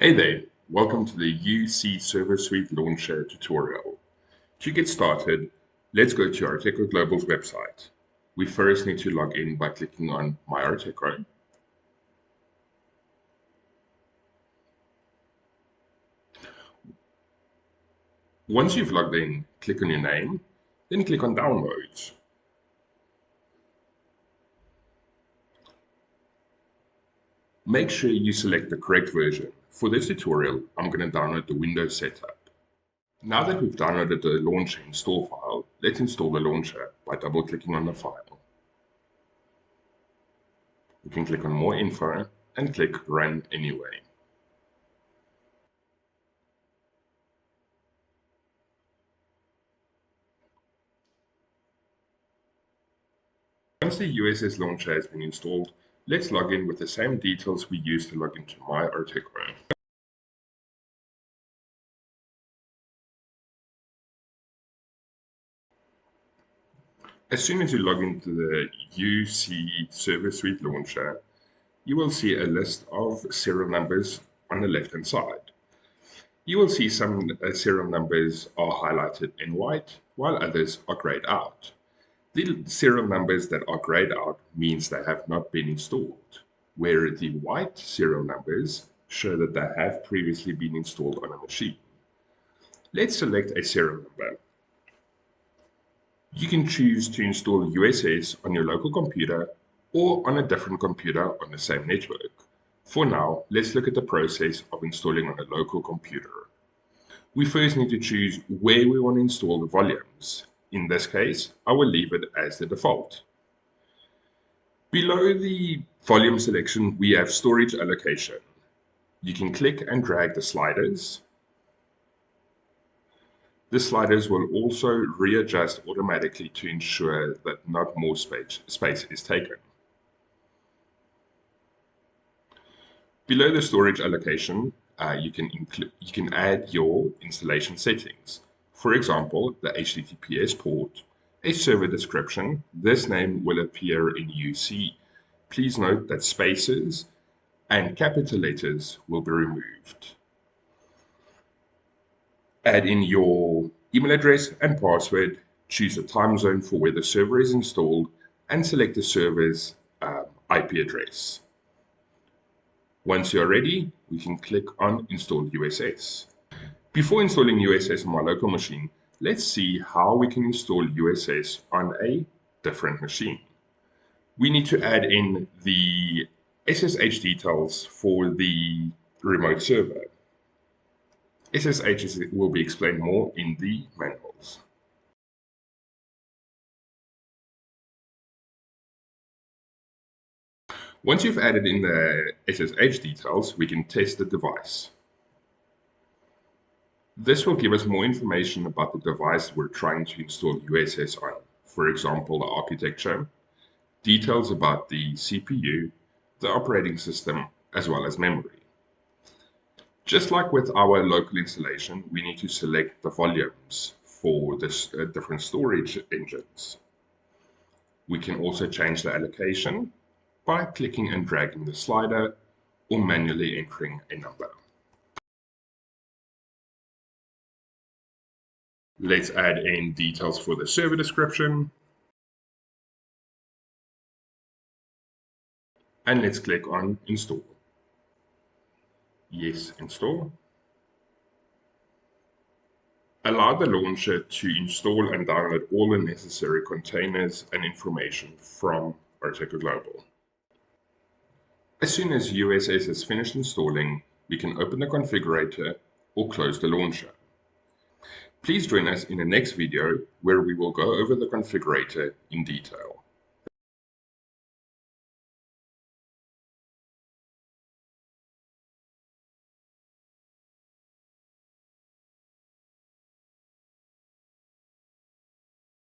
Hey there, welcome to the uSee Server Suite Launcher tutorial. To get started, let's go to Arteco Global's website. We first need to log in by clicking on My Arteco. Once you've logged in, click on your name, then click on Downloads. Make sure you select the correct version. For this tutorial, I'm going to download the Windows setup. Now that we've downloaded the launcher install file, let's install the launcher by double-clicking on the file. You can click on More Info and click Run Anyway. Once the USS launcher has been installed, let's log in with the same details we used to log into my Arteco. As soon as you log into the uSee Server Suite launcher, you will see a list of serial numbers on the left-hand side. You will see some serial numbers are highlighted in white, while others are grayed out. The serial numbers that are grayed out means they have not been installed, where the white serial numbers show that they have previously been installed on a machine. Let's select a serial number. You can choose to install USS on your local computer or on a different computer on the same network. For now, let's look at the process of installing on a local computer. We first need to choose where we want to install the volumes. In this case, I will leave it as the default. Below the volume selection, we have storage allocation. You can click and drag the sliders. The sliders will also readjust automatically to ensure that not more space is taken. Below the storage allocation, you can add your installation settings. For example, the HTTPS port, a server description. This name will appear in uSee. Please note that spaces and capital letters will be removed. Add in your email address and password, choose a time zone for where the server is installed, and select the server's IP address. Once you're ready, we can click on Install USS. Before installing USS on my local machine, let's see how we can install USS on a different machine. We need to add in the SSH details for the remote server. SSH will be explained more in the manuals. Once you've added in the SSH details, we can test the device. This will give us more information about the device we're trying to install USS on. For example, the architecture, details about the CPU, the operating system, as well as memory. Just like with our local installation, we need to select the volumes for the different storage engines. We can also change the allocation by clicking and dragging the slider or manually entering a number. Let's add in details for the server description. And let's click on Install. Yes, install. Allow the launcher to install and download all the necessary containers and information from Arteco Global. As soon as USS is finished installing, we can open the configurator or close the launcher. Please join us in the next video where we will go over the configurator in detail.